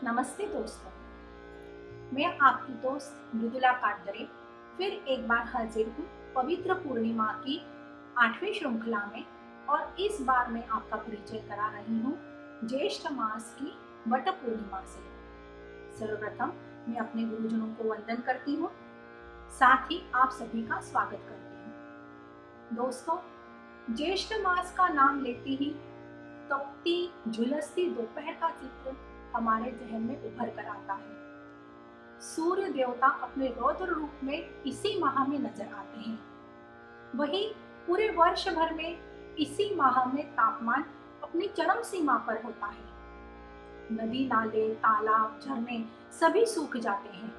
नमस्ते दोस्तों, मैं आपकी दोस्त मृदुला काटदरे फिर एक बार हाजिर हूँ पवित्र पूर्णिमा की 8वीं श्रृंखला में। और इस बार मैं आपका परिचय करा रही हूँ ज्येष्ठ मास की वट पूर्णिमा से। सर्वप्रथम मैं अपने गुरुजनों को वंदन करती हूँ, साथ ही आप सभी का स्वागत करती हूँ। दोस्तों, ज्येष्ठ मास का नाम लेते ही तपती झुलसती दोपहर का चित्र हमारे जहन में उभर कर आता है। सूर्य देवता अपने रौद्र रूप में इसी माह में नजर आते हैं। वहीं पूरे वर्ष भर में इसी माह में तापमान अपनी चरम सीमा पर होता है। नदी नाले तालाब झरने सभी सूख जाते हैं।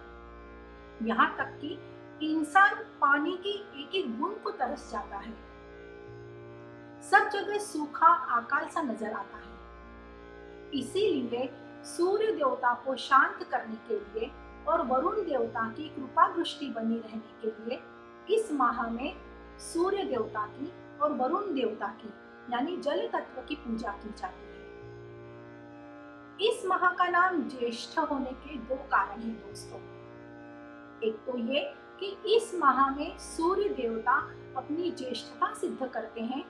यहाँ तक कि इंसान पानी की एक एक बूंद को तरस जाता है। सब जगह सूखा अकाल सा नजर आता है। इसीलिए सूर्य देवता को शांत करने के लिए और वरुण देवता की कृपा दृष्टि बनी रहने के लिए इस माह में सूर्य देवता की और वरुण देवता की यानी जल तत्व की पूजा की जाती है। इस माह का नाम ज्येष्ठ होने के दो कारण हैं दोस्तों। एक तो ये कि इस माह में सूर्य देवता अपनी ज्येष्ठता सिद्ध करते हैं,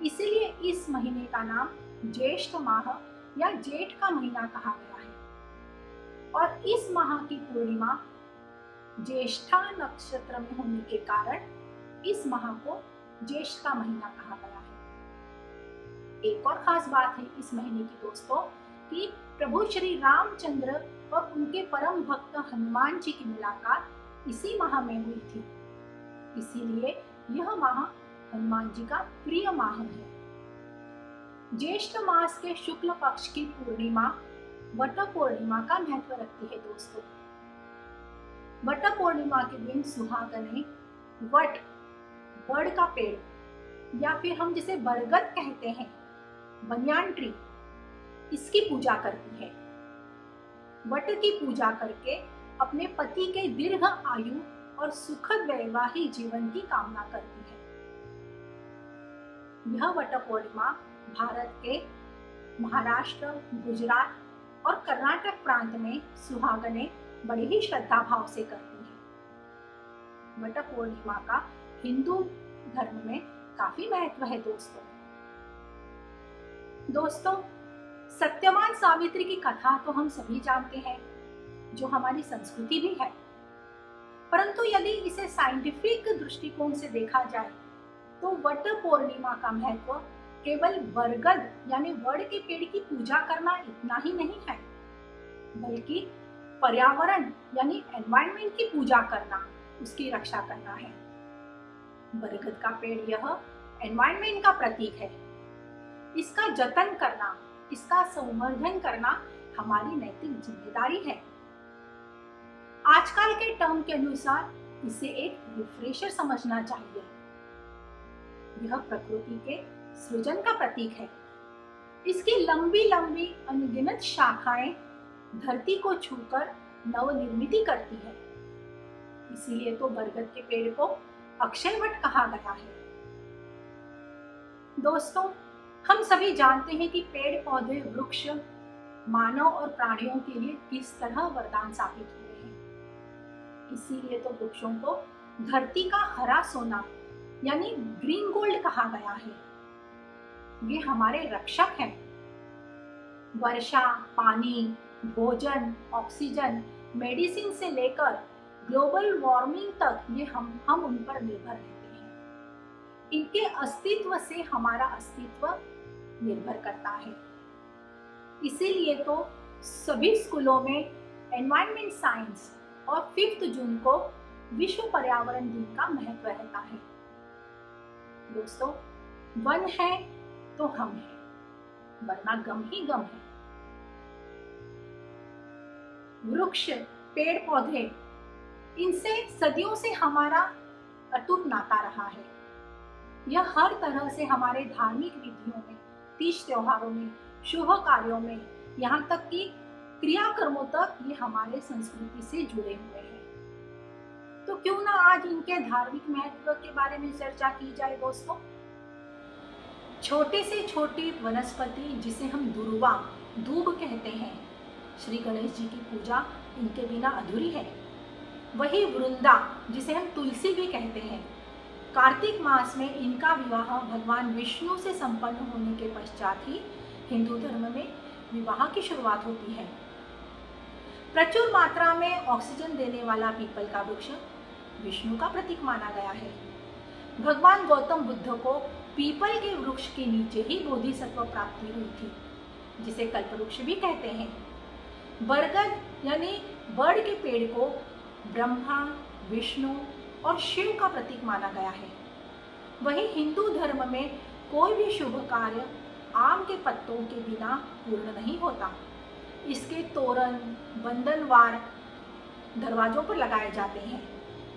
इसीलिए इस महीने का नाम ज्येष्ठ माह या जेठ का महीना कहा गया है। और इस माह की पूर्णिमा ज्येष्ठा नक्षत्र में होने के कारण इस माह को ज्येष्ठ का महीना कहा गया है। एक और खास बात है इस महीने की दोस्तों कि प्रभु श्री रामचंद्र और उनके परम भक्त हनुमान जी की मुलाकात इसी माह में हुई थी। इसीलिए यह माह हनुमान जी का प्रिय माह है। ज्येष्ठ मास के शुक्ल पक्ष की पूर्णिमा वट पूर्णिमा का महत्व रखती है दोस्तों। वट पूर्णिमा के दिन सुहागनें वट बड़ का पेड़ या फिर हम जिसे बरगद कहते हैं, बनियान ट्री, इसकी पूजा करती है। वट की पूजा करके अपने पति के दीर्घ आयु और सुखद वैवाहिक जीवन की कामना करती है। यह वट पूर्णिमा भारत के महाराष्ट्र, गुजरात और कर्नाटक प्रांत में सुहागनें बड़े ही श्रद्धा भाव से करती हैं। वट पूर्णिमा का हिंदू धर्म में काफी महत्व है दोस्तों, सत्यवान सावित्री की कथा तो हम सभी जानते हैं, जो हमारी संस्कृति भी है। परंतु यदि इसे साइंटिफिक दृष्टिकोण से देखा जाए तो वट पूर्णिमा का महत्व केवल बरगद यानी वड़ के पेड़ की पूजा करना इतना ही नहीं है, बल्कि पर्यावरण यानी एनवायरनमेंट की पूजा करना, उसकी रक्षा करना है। बरगद का पेड़ यह एनवायरनमेंट का प्रतीक है। इसका जतन करना, इसका संवर्धन करना हमारी नैतिक जिम्मेदारी है। आजकल के टर्म के अनुसार इसे एक रिफ्रेशर समझना चाहिए। यह प्रकृति के सृजन का प्रतीक है। इसकी लंबी लंबी अनगिनत शाखाएं धरती को छूकर नवनिर्मित करती है। इसीलिए तो बरगद के पेड़ को अक्षय वट कहा गया है। दोस्तों, हम सभी जानते हैं कि पेड़ पौधे वृक्ष मानव और प्राणियों के लिए किस तरह वरदान साबित हुए हैं। इसीलिए तो वृक्षों को धरती का हरा सोना यानी ग्रीन गोल्ड कहा गया है। ये हमारे रक्षक हैं। वर्षा, पानी, भोजन, ऑक्सीजन, मेडिसिन से लेकर ग्लोबल वार्मिंग तक ये हम उन पर निर्भर रहते हैं। इनके अस्तित्व से हमारा अस्तित्व निर्भर करता है। इसीलिए तो सभी स्कूलों में एनवायरनमेंट साइंस और 5 जून को विश्व पर्यावरण दिन का महत्व रहता है। दोस्तों, वन है तो हम हैं, वरना गम ही गम है। वृक्ष, पेड़ पौधे, इनसे सदियों से हमारा अटूट नाता रहा है। यह हर तरह से हमारे धार्मिक विधियों में, तीज त्योहारों में, शुभ कार्यों में, यहाँ तक कि क्रियाकर्मों तक ये हमारे संस्कृति से जुड़े हुए हैं। तो क्यों ना आज इनके धार्मिक महत्व के बारे में चर्चा की जाए दोस्तों। छोटे से छोटी वनस्पति जिसे हम दुर्वा, दूब कहते हैं, श्री गणेश जी की पूजा इनके बिना अधूरी है। वही वृंदा, जिसे हम तुलसी भी कहते हैं, कार्तिक मास में इनका विवाह भगवान विष्णु से संपन्न होने के पश्चात ही हिंदू धर्म में विवाह की शुरुआत होती है। प्रचुर मात्रा में ऑक्सीजन देने वाला पीपल का वृक्ष विष्णु का प्रतीक माना गया है। भगवान गौतम बुद्ध को पीपल के वृक्ष के नीचे ही बोधिसत्व प्राप्ति हुई थी, जिसे कल्पवृक्ष भी कहते हैं। बरगद यानी बड़ के पेड़ को ब्रह्मा, विष्णु और शिव का प्रतीक माना गया है। वहीं हिंदू धर्म में कोई भी शुभ कार्य आम के पत्तों के बिना पूर्ण नहीं होता। इसके तोरण, बंधनवार दरवाजों पर लगाए जाते हैं।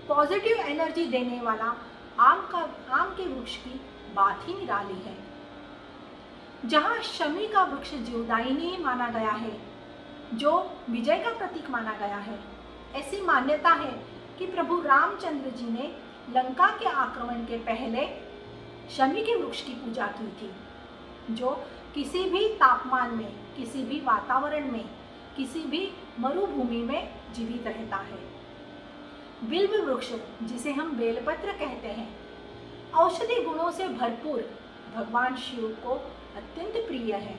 पॉजिटिव एनर्जी देने वाला आम के वृक्ष की बात ही निराली है। जहाँ शमी का वृक्ष जीवदायिनी माना गया है, जो विजय का प्रतीक माना गया है, ऐसी मान्यता है कि प्रभु रामचंद्र जी ने लंका के आक्रमण के पहले शमी के वृक्ष की पूजा की थी, जो किसी भी तापमान में, किसी भी वातावरण में, किसी भी मरुभूमि में जीवित रहता है। बिल्व वृक्ष, जिसे हम बेलपत्र कहते हैं, औषधि गुणों से भरपूर भगवान शिव को अत्यंत प्रिय है।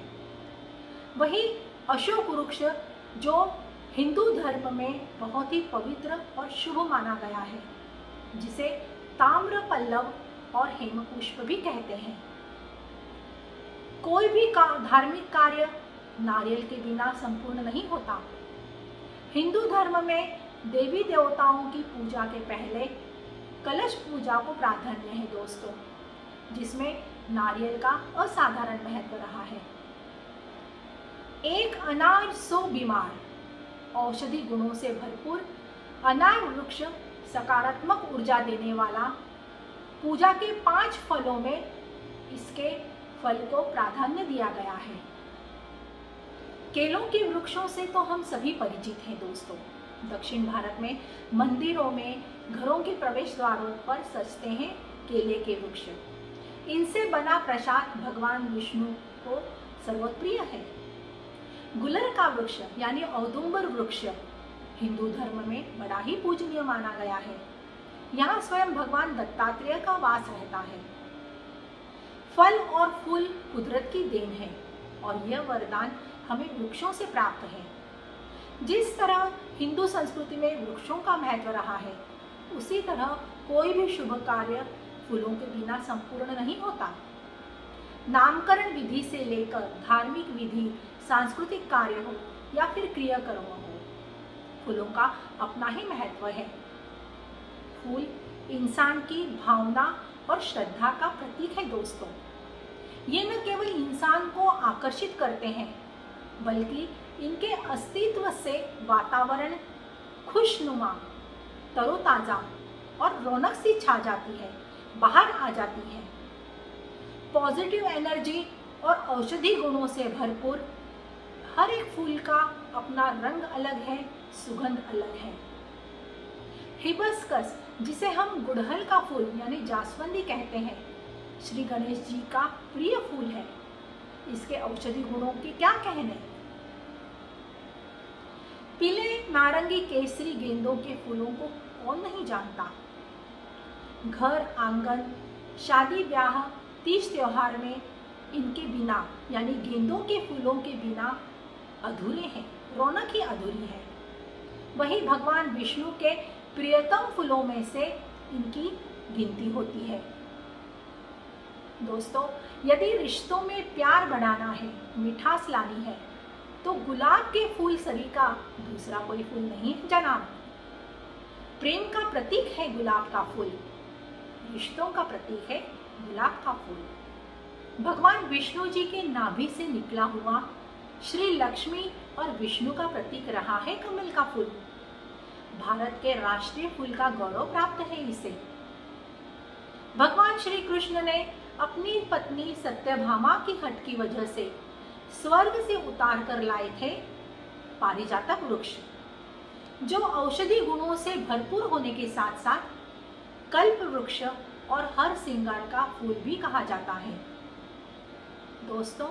वही अशोक वृक्ष, जो हिंदू धर्म में बहुत ही पवित्र और शुभ माना गया है, जिसे ताम्र पल्लव और हेमपुष्प भी कहते हैं। कोई भी धार्मिक कार्य नारियल के बिना संपूर्ण नहीं होता। हिंदू धर्म में देवी देवताओं की पूजा के पहले कलश पूजा को प्राधान्य है दोस्तों, जिसमें नारियल का असाधारण महत्व रहा है। एक अनार 100 बीमार, औषधि गुणों से भरपूर अनार वृक्ष सकारात्मक ऊर्जा देने वाला। पूजा के 5 फलों में इसके फल को प्राधान्य दिया गया है। केलों के वृक्षों से तो हम सभी परिचित हैं दोस्तों। दक्षिण भारत में मंदिरों में, घरों के प्रवेश द्वारों पर सजते हैं केले के वृक्ष। इनसे बना प्रसाद भगवान विष्णु को सर्वप्रिय है। गुलर का वृक्ष यानी औदुंबर वृक्ष हिंदू धर्म में बड़ा ही पूजनीय माना गया है। यहाँ स्वयं भगवान दत्तात्रेय का वास रहता है। फल और फूल कुदरत की देन है और यह वरदान हमें वृक्षों से प्राप्त है। जिस तरह हिंदू संस्कृति में वृक्षों का महत्व रहा है, उसी तरह कोई भी शुभ कार्य फूलों के बिना संपूर्ण नहीं होता। नामकरण विधि से लेकर धार्मिक विधि, सांस्कृतिक कार्य हो या फिर क्रियाकर्म हो, फूलों का अपना ही महत्व है। फूल इंसान की भावना और श्रद्धा का प्रतीक है दोस्तों। ये न केवल इंसान को आकर्षित करते हैं, बल्कि इनके अस्तित्व से वातावरण खुशनुमा, तरोताजा और रौनक सी छा जाती है, बाहर आ जाती है। पॉजिटिव एनर्जी और औषधि गुणों से भरपूर हर एक फूल का अपना रंग अलग है, सुगंध अलग है। हिबिस्कस, जिसे हम गुड़हल का फूल यानी जास्वंदी कहते हैं, श्री गणेश जी का प्रिय फूल है। इसके औषधि गुणों के क्या कहने। पीले, नारंगी, केसरी गेंदों के फूलों को कौन नहीं जानता। घर, आंगन, शादी ब्याह, तीज त्योहार में इनके बिना यानी गेंदों के फूलों के बिना अधूरे हैं, रौनक ही अधूरी है। वही भगवान विष्णु के प्रियतम फूलों में से इनकी गिनती होती है। दोस्तों, यदि रिश्तों में प्यार बढ़ाना है, मिठास लानी है, तो गुलाब के फूल सरीका दूसरा कोई फूल नहीं है जनाब। प्रेम का प्रतीक है गुलाब का फूल, रिश्तों का प्रतीक है गुलाब का फूल। भगवान विष्णु जी के नाभि से निकला हुआ श्री लक्ष्मी और विष्णु का प्रतीक रहा है कमल का फूल। भारत के राष्ट्रीय फूल का गौरव प्राप्त है इसे। भगवान श्री कृष्ण ने अपनी पत्नी सत्यभामा की हट की वजह से स्वर्ग से उतार कर लाए थे पारिजातक वृक्ष, जो औषधि गुणों से भरपूर होने के साथ साथ कल्प वृक्ष और हर श्रृंगार का फूल भी कहा जाता है। दोस्तों,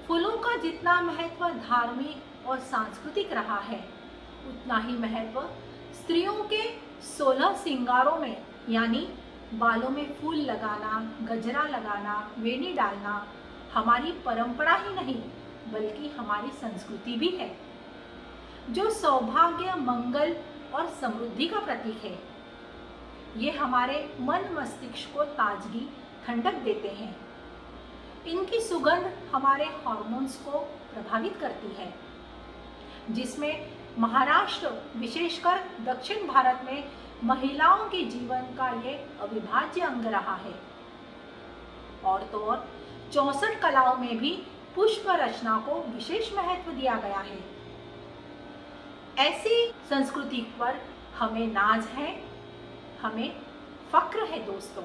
फूलों का जितना महत्व धार्मिक, और सांस्कृतिक रहा है, उतना ही महत्व स्त्रियों के 16 श्रृंगारों में, यानी बालों में फूल लगाना, गजरा लगाना, वेणी डालना हमारी परंपरा ही नहीं बल्कि हमारी संस्कृति भी है, जो सौभाग्य, मंगल और समृद्धि का प्रतीक है। ये हमारे मन मस्तिष्क को ताजगी, ठंडक देते हैं। इनकी सुगंध हमारे हार्मोन्स को प्रभावित करती है, जिसमें महाराष्ट्र, विशेषकर दक्षिण भारत में महिलाओं के जीवन का ये अविभाज्य अंग रहा है। और तो और 64 कलाओं में भी पुष्प रचना को विशेष महत्व दिया गया है। ऐसी संस्कृति पर हमें नाज है, हमें फक्र है दोस्तों।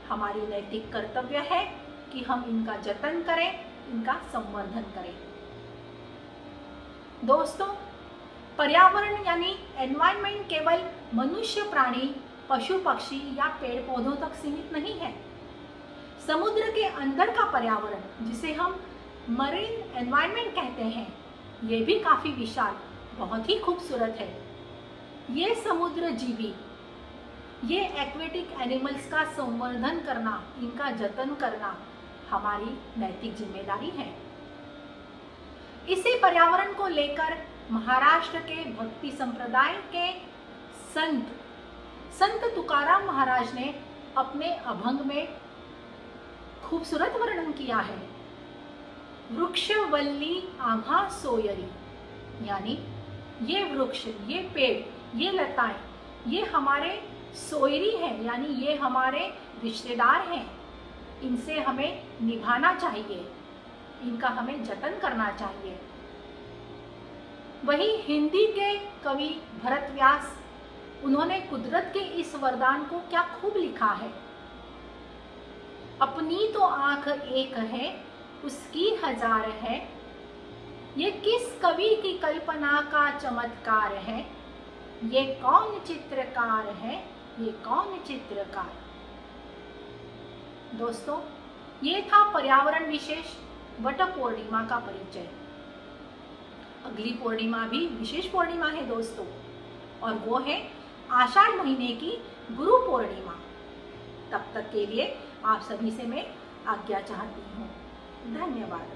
हमारी नैतिक कर्तव्य है कि हम इनका जतन करें, इनका संवर्धन करें। दोस्तों, पर्यावरण यानी एनवायरनमेंट केवल मनुष्य, प्राणी, पशु पक्षी या पेड़ पौधों तक सीमित नहीं है। समुद्र के अंदर का पर्यावरण, जिसे हम मरीन एनवायरनमेंट कहते हैं, ये भी काफी विशाल, बहुत ही खूबसूरत है। ये समुद्र जीवी, ये एक्वेटिक एनिमल्स का संवर्धन करना, इनका जतन करना हमारी नैतिक जिम्मेदारी है। इसी पर्यावरण को लेकर महाराष्ट्र के भक्ति संप्रदाय के संत तुकाराम महाराज ने अपने अभंग में खूबसूरत वर्णन किया है। वृक्षवल्ली आभा सोयरी, यानी ये वृक्ष, ये पेड़, ये लताएं, ये हमारे सोयरी हैं, यानी ये हमारे रिश्तेदार हैं। इनसे हमें निभाना चाहिए, इनका हमें जतन करना चाहिए। वही हिंदी के कवि भरत व्यास, उन्होंने कुदरत के इस वरदान को क्या खूब लिखा है। अपनी तो आंख एक है, उसकी हजार है, ये किस कवि की कल्पना का चमत्कार है, ये कौन चित्रकार है, ये कौन चित्रकार। दोस्तों, ये था पर्यावरण विशेष वट पूर्णिमा का परिचय। अगली पूर्णिमा भी विशेष पूर्णिमा है दोस्तों, और वो है आषाढ़ महीने की गुरु पूर्णिमा। तब तक के लिए आप सभी से मैं आज्ञा चाहती हूँ। धन्यवाद।